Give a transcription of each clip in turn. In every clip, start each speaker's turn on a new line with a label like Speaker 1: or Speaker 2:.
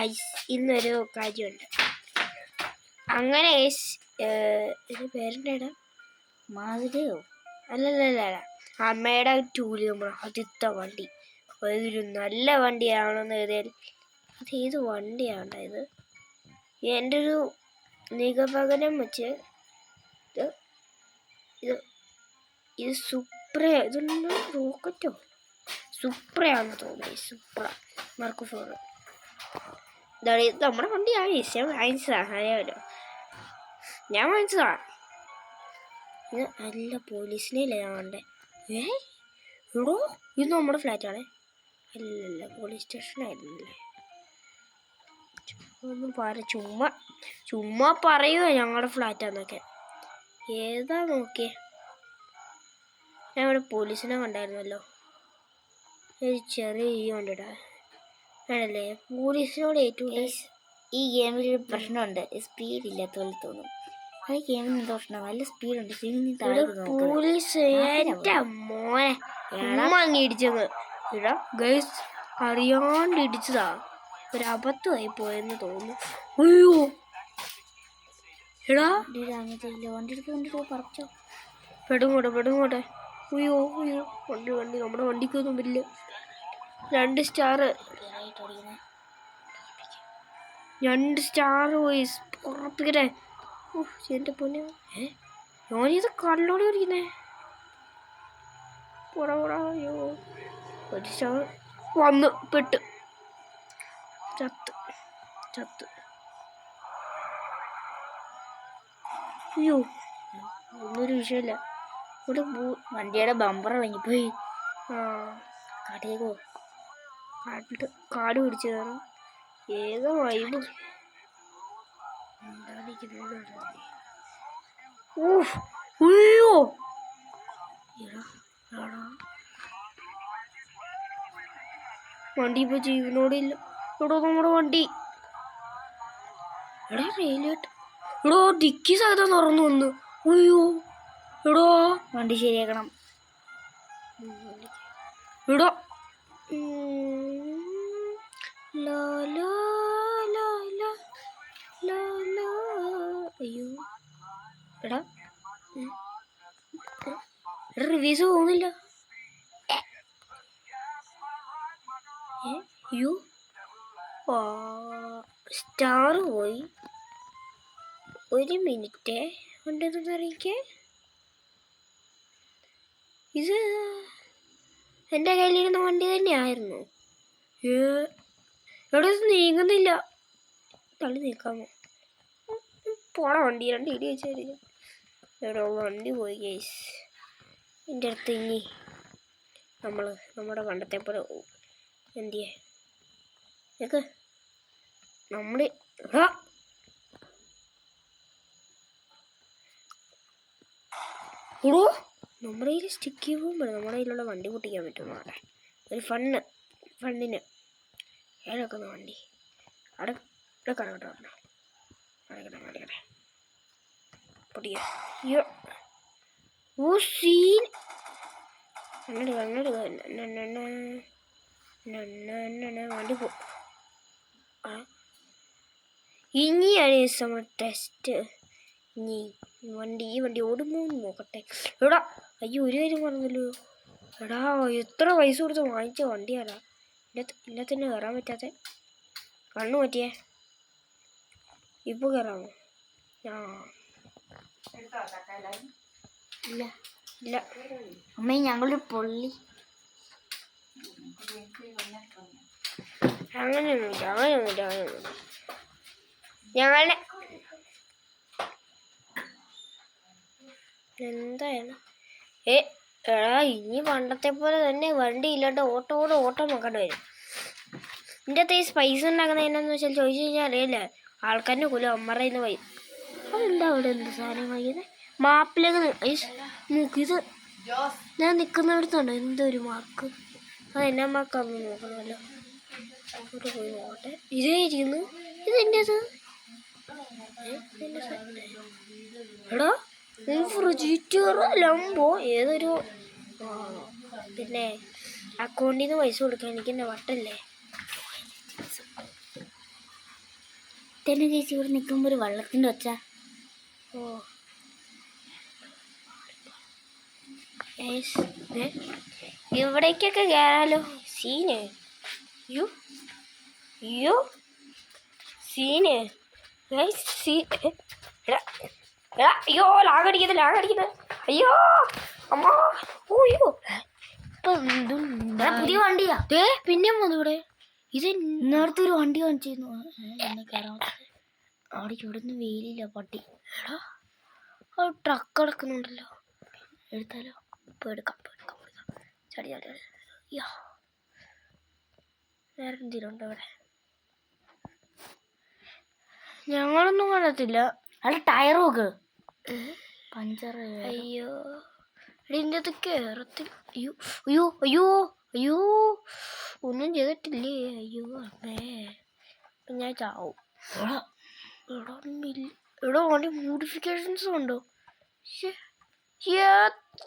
Speaker 1: Guys ഇന്നൊരു കാര്യമുണ്ട്. അങ്ങനെ ഇത് പേരെന്താ മാതിരിയോ അല്ലല്ല അമ്മയുടെ ടൂല് നമ്മൾ ആദ്യത്തെ വണ്ടി അതൊരു നല്ല വണ്ടിയാണെന്ന് കരുതിയാൽ അത് ഏത് വണ്ടിയാണ് ഇത്? എൻ്റെ ഒരു നിഗമനം വെച്ച് ഇത് സുപ്ര ഇതൊന്നും റോക്കറ്റോ സുപ്രയാണെന്ന് തോന്നി. സുപ്ര മാർക്ക് 4 ഇതാണ്. ഇത് നമ്മുടെ വണ്ടിയാണ്. ഞാൻ വാങ്ങിച്ചതാണ്. അറിയാമല്ലോ, ഞാൻ വാങ്ങിച്ചതാണ്. ഇത് നല്ല പോലീസിനെയല്ലേ ഞാൻ കണ്ടേ. എടോ ഇത് നമ്മുടെ ഫ്ലാറ്റാണേ. അല്ലല്ല പോലീസ് സ്റ്റേഷനായിരുന്നില്ലേ? ഒന്നും ചുമ്മാ പറയുക ഞങ്ങളുടെ ഫ്ലാറ്റാന്നൊക്കെ. ഏതാ നോക്കിയേ? ഞാൻ ഇവിടെ പോലീസിനെ കണ്ടായിരുന്നല്ലോ. ഒരു ചെറിയ കൊണ്ടിടാ ആണല്ലേ പോലീസിനോട് ഏറ്റവും. ഈ ഗെയിമിൽ ഒരു പ്രശ്നമുണ്ട്, സ്പീഡ് ഇല്ലാത്തതുപോലെ തോന്നും. ആ ഗെയിമിന് എന്താ പ്രശ്നം? നല്ല സ്പീഡുണ്ട്. പോലീസ് എൻ്റെ മോനെ അങ്ങ് ഇടിച്ചത് ഇടാ ഗൈസ്, അറിയാണ്ട് ഇടിച്ചതാ. ഒരു അബദ്ധമായി പോയെന്ന് തോന്നുന്നു. അയ്യോ എടാ വണ്ടി പറിച്ചോ, പെടുങ്ങോട്ടെ. അയ്യോ വണ്ടി നമ്മുടെ വണ്ടിക്കൊന്നും വരില്ല. 2 സ്റ്റാർ പോയി ഉറപ്പിക്കട്ടെ. എൻ്റെ പൊന്നെ, ഞാനിത് കല്ലോടെ ഓടിക്കുന്നേ. അയ്യോ 1 സ്റ്റാർ വന്ന് പെട്ട് ചത്ത്. അയ്യോ ഒന്നൊരു വിഷയമില്ല. ഇവിടെ വണ്ടിയുടെ ബമ്പർ ഇറങ്ങിപ്പോയി. കാട് പിടിച്ചു കയറും. ഏതോ വൈബ്. അയ്യോ വണ്ടി ഇപ്പൊ ജീവനോടില്ല. എടോ നമ്മുടെ വണ്ടി എടാ റെയിലേട്ട് എടോ ഡിക്കി സഹിതം തുറന്നു വന്നു. അയ്യോ എടോ വണ്ടി ശരിയാക്കണം. എടോ അയ്യോ എടാ റിവ്യൂസ് പോകുന്നില്ല. അയ്യോ സ്റ്റാർ പോയി. 1 മിനിറ്റ് ഉണ്ടെന്ന് അറിയിക്കേ. ഇത് എൻ്റെ കയ്യിലിരുന്ന വണ്ടി തന്നെയായിരുന്നു. എവിടെ നീങ്ങുന്നില്ല. തള്ളി നീക്കാമോ? പോണ വണ്ടി 2 ഇടി വെച്ചായിരിക്കും. എവിടെ വണ്ടി പോയി ഗൈസ്. എൻ്റെ അടുത്ത് ഇനി നമ്മുടെ പണ്ടത്തെ പോലെ എന്തിയേ നമ്മുടെ നമ്മുടെ കയ്യിൽ സ്റ്റിക്ക് ചെയ്യുമ്പോൾ നമ്മുടെ കയ്യിലുള്ള വണ്ടി പൊട്ടിക്കാൻ പറ്റുമോ? അവിടെ ഒരു ഫണ്ണിന് ഏതൊക്കെ വണ്ടി അവിടെ കടക്കട്ടെ പൊട്ടിയ സീൻ വണ്ടി പോ. ഇനിയാണ് സമ ടെസ്റ്റ്. ഈ വണ്ടി ഓടുമോന്ന് നോക്കട്ടെ. എടാ അയ്യോ ഒരു കാര്യം പറഞ്ഞല്ലോ. എടാ എത്ര പൈസ കൊടുത്ത് വാങ്ങിച്ച വണ്ടിയാടാ. ഇല്ലത്തന്നെ കയറാൻ പറ്റാത്ത കണ്ണു പറ്റിയേ. ഇപ്പോൾ കയറാമോ? ഇല്ല അമ്മേ ഞങ്ങളൊരു പൊള്ളി അങ്ങനെയൊന്നുമില്ല. ഞങ്ങളുടെ എന്തായാലും എടാ ഇനി പണ്ടത്തെ പോലെ തന്നെ വണ്ടി ഇല്ലാണ്ട് ഓട്ടം നോക്കേണ്ടി വരും. എൻ്റെ അകത്ത് ഈ സ്പൈസ് ഉണ്ടാക്കുന്നത് എന്നാന്ന് വെച്ചാൽ ചോദിച്ചു കഴിഞ്ഞാൽ അറിയില്ല. ആൾക്കാരുടെ കൊല്ലും അമ്മറയിൽ നിന്ന് പോയി. അതെന്താ അവിടെ എന്ത് സാധനം വാങ്ങിയത്? മാപ്പിലേക്ക് ഇത് ഞാൻ നിൽക്കുന്നിടത്തുണ്ട് എന്തൊരു മാർക്ക്. അതെന്നാ മാർക്കാന്ന് നോക്കണമല്ലോ. അങ്ങോട്ട് പോയി നോക്കട്ടെ. ഇതായിരിക്കുന്നു. ഇതെൻ്റെത്. എടാ ലംബോ ഏതൊരു പിന്നെ അക്കൗണ്ടിൽ നിന്ന് പൈസ കൊടുക്കാൻ എനിക്ക് എൻ്റെ വട്ടല്ലേ.
Speaker 2: തന്നെ ചേച്ചി ഇവിടെ നിൽക്കുമ്പോൾ ഒരു വള്ളത്തിൻ്റെ ഒച്ച.
Speaker 1: ഓ ഇവിടേക്കൊക്കെ കയറാലോ. സീന് യു യു സീന് അയ്യോ ലാഗടിക്കുന്നത് അയ്യോ അമ്മ ഓയ്യോ.
Speaker 2: പുതിയ വണ്ടിയാ
Speaker 1: പിന്നെ വന്നു ഇവിടെ. ഇത്
Speaker 2: നേരത്തെ ഒരു വണ്ടി കാണിച്ചിരുന്നു.
Speaker 1: അവിടെ ഇവിടെ നിന്ന് വെയിലില്ല പട്ടി. എടാ ആ ട്രക്ക് കിടക്കുന്നുണ്ടല്ലോ, എടുത്താലോ? ഇപ്പൊ എടുക്കാം ചടി യാ. വേറെ എന്തിനുണ്ടോ ഇവിടെ? ഞങ്ങളൊന്നും കാണത്തില്ല.
Speaker 2: അല്ല ടയർ നോക്ക്, പഞ്ചർ.
Speaker 1: അയ്യോ ഇതിൻ്റെ അത് കേറത്തിൽ. അയ്യോ അയ്യോ അയ്യോ അയ്യോ ഒന്നും ചെയ്തിട്ടില്ലേ? അയ്യോ അമ്മേ ഇപ്പം ഞാൻ ചാവും. ഇവിടെ വണ്ടി മോഡിഫിക്കേഷൻസ് ഉണ്ടോ?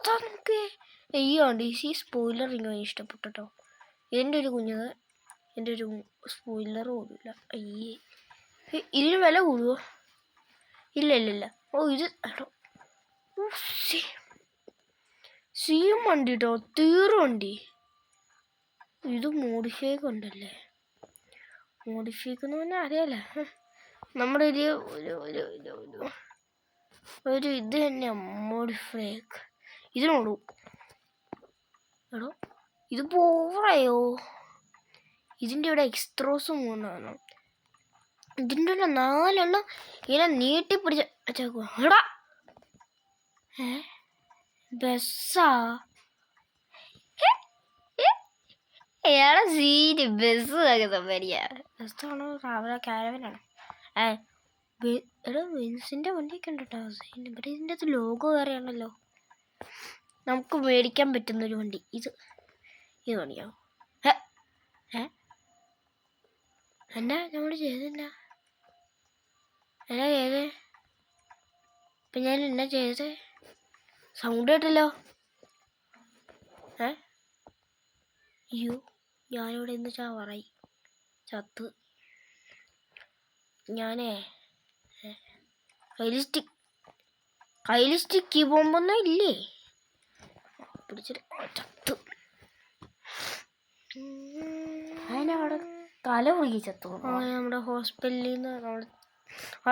Speaker 1: നമുക്ക് ഈ വണ്ടി സ്പോയിലർ എനിക്ക് ഭയങ്കര ഇഷ്ടപ്പെട്ടോ. എൻ്റെ ഒരു കുഞ്ഞത് എൻ്റെ ഒരു സ്പോയിലർ പോലുമില്ല. അയ്യേ ഇതിന് വില കൂടുമോ? ഇല്ല. ഓ ഇത് സെയിം വണ്ടി കേട്ടോ, തീറും വണ്ടി. ഇത് മോഡിഫൈക്ക് ഉണ്ടല്ലേ? മോഡിഫൈക്ക് എന്ന് പറഞ്ഞാൽ അറിയാലോ, നമ്മുടെ ഒരു ഇത് തന്നെയാണ് മോഡിഫൈക്ക്. ഇതിനോടു എടോ ഇത് പോറായോ? ഇതിൻ്റെ ഇവിടെ എക്സ്ട്രോസ് മൂന്നാണ്. ഇതിൻ്റെ ഒരു 4 എണ്ണം ഇങ്ങനെ നീട്ടിപ്പിടിച്ച എടാ ബസ്സാ? ഏടാ സീറ്റ് ബസ് ബസ്സാണോ ട്രാവലർ കാരവനാണോ? എടാ ബെൻസിൻ്റെ വണ്ടിയൊക്കെ ഉണ്ട് കേട്ടോ. ഇവിടെ ഇതിൻ്റെ അകത്ത് ലോഗോ വേറെയാണല്ലോ. നമുക്ക് മേടിക്കാൻ പറ്റുന്നൊരു വണ്ടി ഇത് പണിയാവും. എന്നാ നമ്മൾ ചെയ്തേ? ഇപ്പം ഞാൻ എന്നാ ചെയ്തേ? സൗണ്ട് കേട്ടല്ലോ. അയ്യോ ഞാനിവിടെ ഇന്ന് ചാവറായി ചത്ത്. ഞാനേ കയ്യിലിസ്റ്റിക്ക് കീ ബോംബൊന്നും ഇല്ലേ? പിടിച്ചിട്ട് ചത്തു.
Speaker 2: അതിനവിടെ തല കുടുങ്ങി ചത്തു.
Speaker 1: നമ്മുടെ ഹോസ്പിറ്റലിൽ നിന്ന്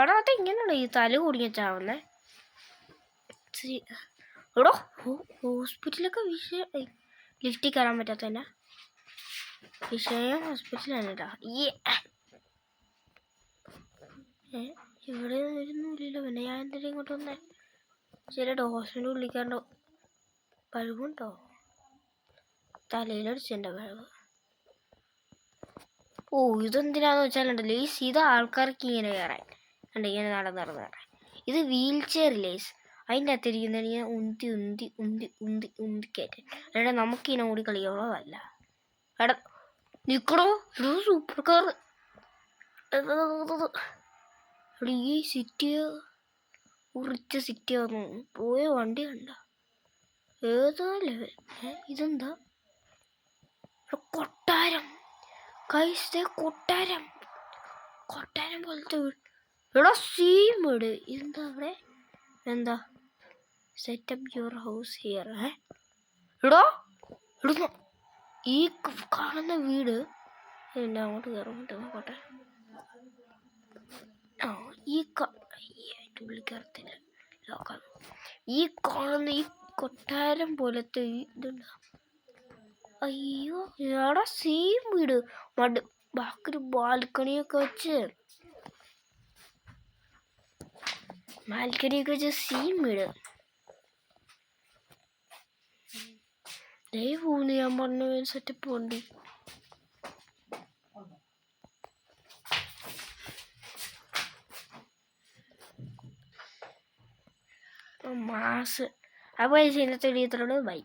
Speaker 1: അവിടെ ഇങ്ങനെയാണ് ഈ തല കുടുങ്ങി ചാവുന്നേ. എടോ ഹോസ്പിറ്റലൊക്കെ ലിഫ്റ്റിൽ കയറാൻ പറ്റാത്തന്നെ വിഷയം ഹോസ്പിറ്റലാണ് കേട്ടോ. ഇവിടെ വരുന്നില്ലല്ലോ. പിന്നെ ഞാൻ എന്തെങ്കിലും ഇങ്ങോട്ട് വന്നേ? ശരിട്ടോ ഹോസ്പിറ്റൽ വിളിക്കാണ്ടോ? കഴിവുണ്ടോ? തലയിലടിച്ചെൻ്റെ കഴിവ്. ഓ ഇതെന്തിനാന്ന് വെച്ചാലുണ്ടല്ലോ, ഈ സീത ആൾക്കാർക്ക് ഇങ്ങനെ കയറാൻ ഉണ്ട്, ഇങ്ങനെ നടന്ന് കയറാൻ. ഇത് വീൽ ചെയറില്ലേ, അതിൻ്റെ അകത്തിരിക്കുന്നതിന് ഇങ്ങനെ ഉന്തി കയറ്റാൻ. അല്ലാതെ നമുക്കിങ്ങനെ ഓടി കളിക്കാനുള്ളതല്ല. എടാ നിൽക്കണോ? Super car. ഈ സിറ്റിയോ ഉറിച്ച സിറ്റിയാന്ന് പോയ വണ്ടി കണ്ട ഏതോ ലെവൽ. ഇതെന്താ? കൊട്ടാരം കൈസേ, കൊട്ടാരം പോലത്തെ വീട്. എടാ സീം വീട്. ഇതെന്താ അവിടെ? എന്താ സെറ്റപ്പ് യുവർ ഹൗസ് ഹിയർ? എടാ ഇടുന്നു ഈ കാണുന്ന വീട്. പിന്നെ അങ്ങോട്ട് കയറും നോക്കട്ടെ. ഈ ഉള്ളിൽ കയറത്തില്ല, ലോക്കാണ്. ഈ കാണുന്ന ഈ കൊട്ടാരം പോലത്തെ ഇതുണ്ട്. അയ്യോ എടാ സെയിം വീട്. ബാക്കി ബാൽക്കണിയൊക്കെ വെച്ച് സെയിം വീട്. പോകുന്നു ഞാൻ പറഞ്ഞ സെറ്റപ്പ് വണ്ടി. മാസ്. അപ്പോൾ ഇന്നത്തെ വീഡിയോ ഇത്രയുള്ളൂ. ബൈ.